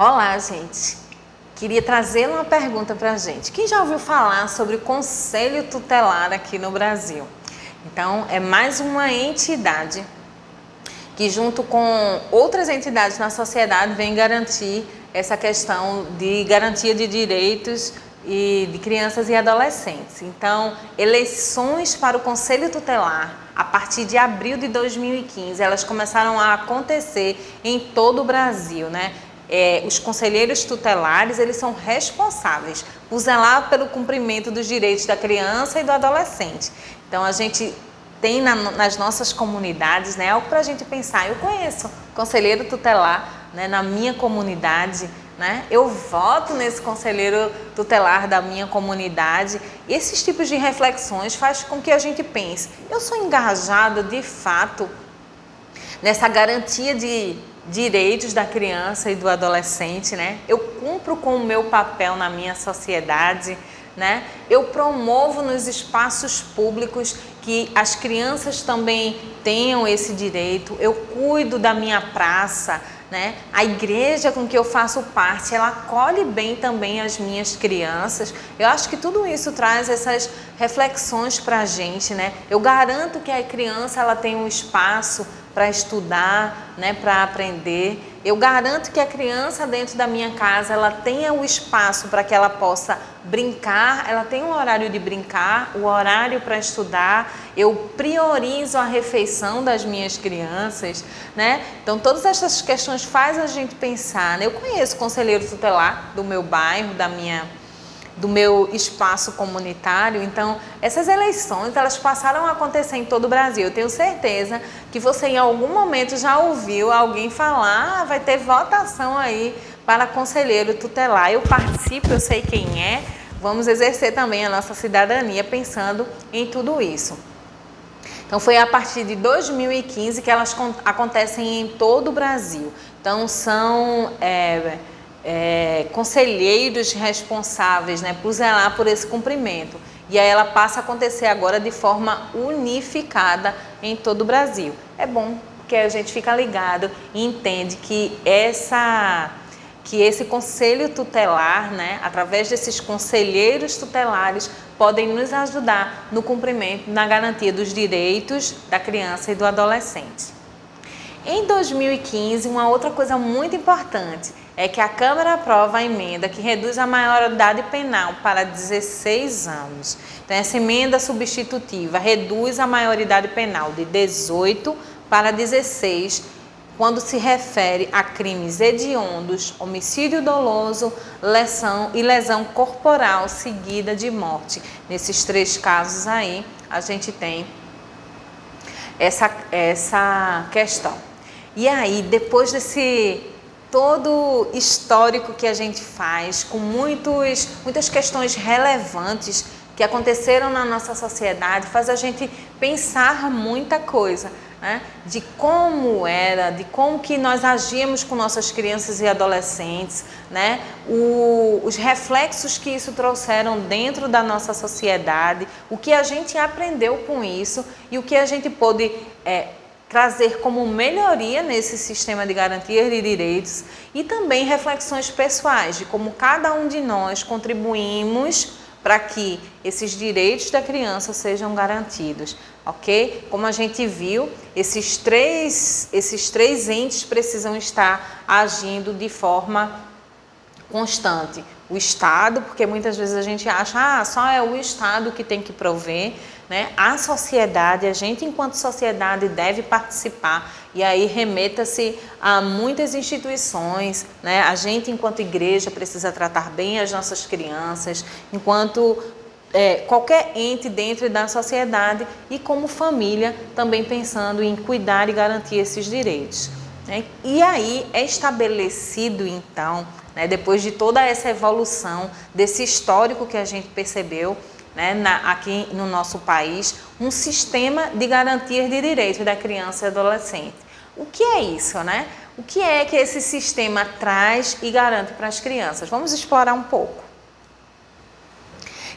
Olá, gente. Queria trazer uma pergunta para a gente. Quem já ouviu falar sobre o Conselho Tutelar aqui no Brasil? Então, é mais uma entidade que, junto com outras entidades na sociedade, vem garantir essa questão de garantia de direitos e de crianças e adolescentes. Então, eleições para o Conselho Tutelar, a partir de abril de 2015, elas começaram a acontecer em todo o Brasil, né? Os conselheiros tutelares, eles são responsáveis por zelar pelo cumprimento dos direitos da criança e do adolescente. Então, a gente tem nas nossas comunidades, né, algo para a gente pensar. Eu conheço conselheiro tutelar, né, na minha comunidade, né? Eu voto nesse conselheiro tutelar da minha comunidade. E esses tipos de reflexões faz com que a gente pense, eu sou engajada de fato nessa garantia de direitos da criança e do adolescente, né? Eu cumpro com o meu papel na minha sociedade, né? Eu promovo nos espaços públicos que as crianças também tenham esse direito. Eu cuido da minha praça, né? A igreja com que eu faço parte, ela acolhe bem também as minhas crianças. Eu acho que tudo isso traz essas reflexões para a gente, né? Eu garanto que a criança ela tem um espaço para estudar, né, para aprender. Eu garanto que a criança dentro da minha casa, ela tenha o espaço para que ela possa brincar, ela tem um horário de brincar, o horário para estudar. Eu priorizo a refeição das minhas crianças, né? Então, todas essas questões fazem a gente pensar, né? Eu conheço conselheiro tutelar do meu bairro, do meu espaço comunitário. Então, essas eleições, elas passaram a acontecer em todo o Brasil. Eu tenho certeza que você em algum momento já ouviu alguém falar, vai ter votação aí para conselheiro tutelar. Eu participo, eu sei quem é, vamos exercer também a nossa cidadania pensando em tudo isso. Então, foi a partir de 2015 que elas acontecem em todo o Brasil. Então, são conselheiros responsáveis, né, por zelar por esse cumprimento. E aí ela passa a acontecer agora de forma unificada em todo o Brasil. É bom porque a gente fica ligado e entende que esse conselho tutelar, né, através desses conselheiros tutelares, podem nos ajudar no cumprimento, na garantia dos direitos da criança e do adolescente. Em 2015, uma outra coisa muito importante é que a Câmara aprova a emenda que reduz a maioridade penal para 16 anos. Então, essa emenda substitutiva reduz a maioridade penal de 18 para 16, quando se refere a crimes hediondos, homicídio doloso, lesão corporal seguida de morte. Nesses 3 casos aí, a gente tem essa questão. E aí, depois desse todo histórico que a gente faz, com muitas questões relevantes que aconteceram na nossa sociedade, faz a gente pensar muita coisa, né? De como que nós agíamos com nossas crianças e adolescentes, né? Os reflexos que isso trouxeram dentro da nossa sociedade, o que a gente aprendeu com isso e o que a gente pôde trazer como melhoria nesse sistema de garantia de direitos e também reflexões pessoais de como cada um de nós contribuímos para que esses direitos da criança sejam garantidos, ok? Como a gente viu, esses três entes precisam estar agindo de forma constante. O Estado, porque muitas vezes a gente acha, só é o Estado que tem que prover, né? A sociedade, a gente enquanto sociedade deve participar e aí remeta-se a muitas instituições, né? A gente enquanto igreja precisa tratar bem as nossas crianças, enquanto qualquer ente dentro da sociedade e como família também pensando em cuidar e garantir esses direitos, né? E aí é estabelecido então, né, depois de toda essa evolução desse histórico que a gente percebeu, né, aqui no nosso país, um sistema de garantia de direitos da criança e adolescente. O que é isso, né? O que é que esse sistema traz e garante para as crianças? Vamos explorar um pouco.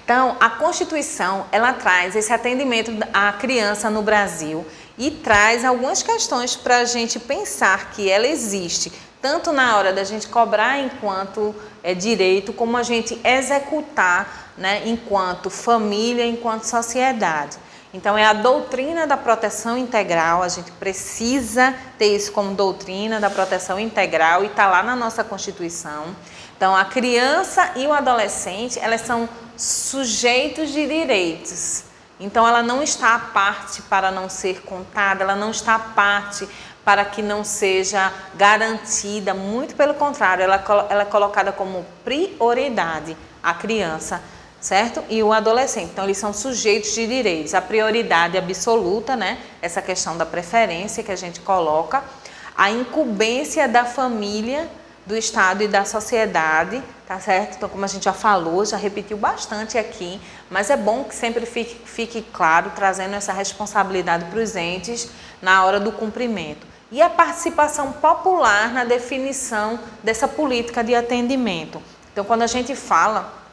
Então, a Constituição, ela traz esse atendimento à criança no Brasil e traz algumas questões para a gente pensar que ela existe, tanto na hora da gente cobrar enquanto direito, como a gente executar, né, enquanto família, enquanto sociedade. Então, é a doutrina da proteção integral, a gente precisa ter isso como doutrina da proteção integral e está lá na nossa Constituição. Então, a criança e o adolescente, elas são sujeitos de direitos. Então, ela não está à parte para não ser contada, ela não está à parte para que não seja garantida, muito pelo contrário, ela é colocada como prioridade, a criança, certo? E o adolescente. Então, eles são sujeitos de direitos. A prioridade absoluta, né? Essa questão da preferência que a gente coloca, a incumbência da família, do Estado e da sociedade, tá certo? Então, como a gente já falou, já repetiu bastante aqui, mas é bom que sempre fique claro, trazendo essa responsabilidade para os entes na hora do cumprimento. E a participação popular na definição dessa política de atendimento. Então, quando a gente fala,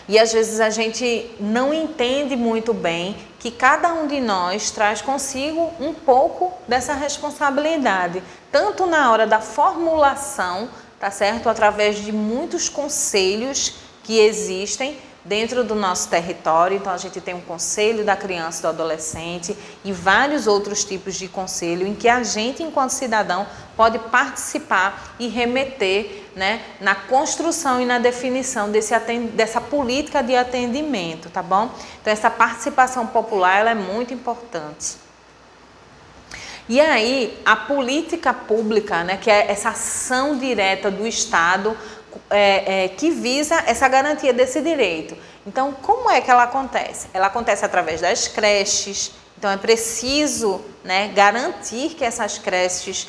e às vezes a gente não entende muito bem que cada um de nós traz consigo um pouco dessa responsabilidade, tanto na hora da formulação, tá certo? Através de muitos conselhos que existem dentro do nosso território. Então, a gente tem um conselho da criança e do adolescente e vários outros tipos de conselho em que a gente, enquanto cidadão, pode participar e remeter, né, na construção e na definição dessa política de atendimento, tá bom? Então, essa participação popular, ela é muito importante. E aí, a política pública, né, que é essa ação direta do Estado, que visa essa garantia desse direito. Então, como é que ela acontece? Ela acontece através das creches. Então, é preciso, né, garantir que essas creches,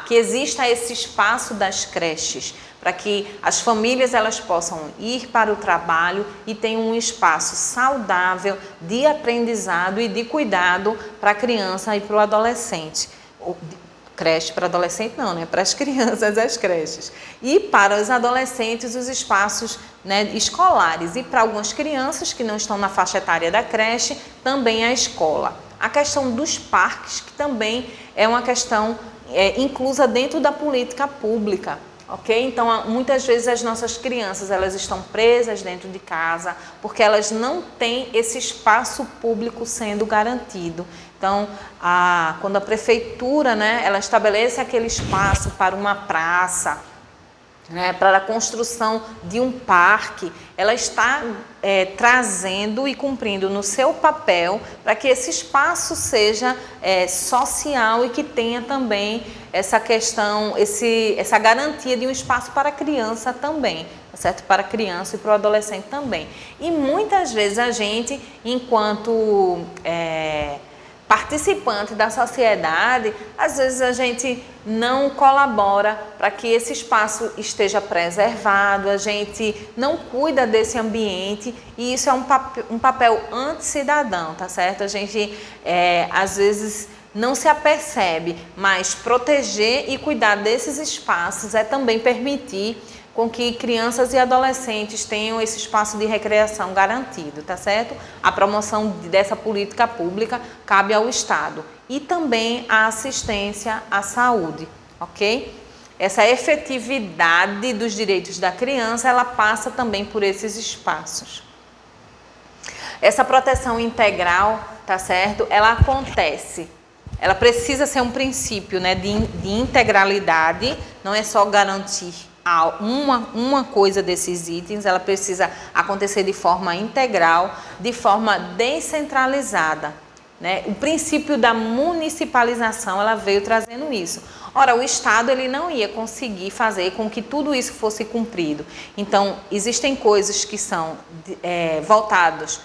que exista esse espaço das creches, para que as famílias elas possam ir para o trabalho e tenham um espaço saudável de aprendizado e de cuidado para a criança e para o adolescente. Creche para adolescente não, né? Para as crianças, as creches. E para os adolescentes, os espaços, né, escolares. E para algumas crianças que não estão na faixa etária da creche, também a escola. A questão dos parques, que também é uma questão inclusa dentro da política pública. Ok? Então, muitas vezes as nossas crianças, elas estão presas dentro de casa porque elas não têm esse espaço público sendo garantido. Então, quando a prefeitura, né, ela estabelece aquele espaço para uma praça, né, para a construção de um parque, ela está trazendo e cumprindo no seu papel para que esse espaço seja social e que tenha também essa questão, essa garantia de um espaço para a criança também, certo? Para a criança e para o adolescente também. E muitas vezes a gente, enquanto participante da sociedade, às vezes a gente não colabora para que esse espaço esteja preservado, a gente não cuida desse ambiente e isso é um papel anticidadão, tá certo? A gente, às vezes, não se apercebe, mas proteger e cuidar desses espaços é também permitir com que crianças e adolescentes tenham esse espaço de recreação garantido, tá certo? A promoção dessa política pública cabe ao Estado e também a assistência à saúde, ok? Essa efetividade dos direitos da criança, ela passa também por esses espaços. Essa proteção integral, tá certo? Ela acontece. Ela precisa ser um princípio, né, de integralidade, não é só garantir uma coisa desses itens, ela precisa acontecer de forma integral, de forma descentralizada, né? O princípio da municipalização, ela veio trazendo isso. Ora, o Estado ele não ia conseguir fazer com que tudo isso fosse cumprido. Então, existem coisas que são voltadas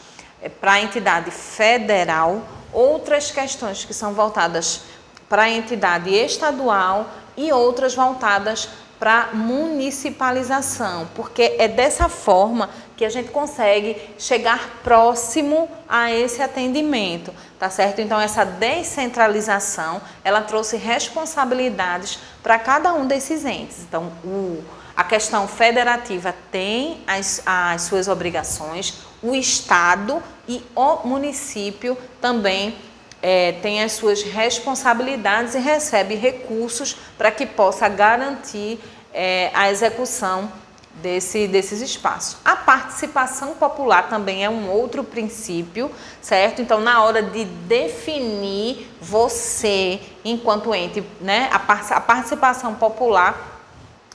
para a entidade federal, outras questões que são voltadas para a entidade estadual e outras voltadas para municipalização, porque é dessa forma que a gente consegue chegar próximo a esse atendimento, tá certo? Então, essa descentralização, ela trouxe responsabilidades para cada um desses entes. Então, a questão federativa tem as suas obrigações, o Estado e o município também tem as suas responsabilidades e recebe recursos para que possa garantir a execução desses espaços. A participação popular também é um outro princípio, certo? Então, na hora de definir você enquanto ente, né, a participação popular,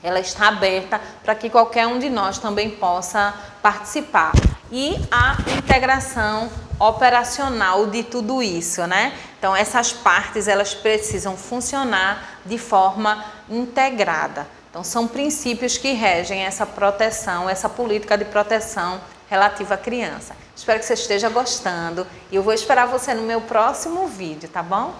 ela está aberta para que qualquer um de nós também possa participar. E a integração operacional de tudo isso, né? Então, essas partes, elas precisam funcionar de forma integrada. Então, são princípios que regem essa proteção, essa política de proteção relativa à criança. Espero que você esteja gostando e eu vou esperar você no meu próximo vídeo, tá bom?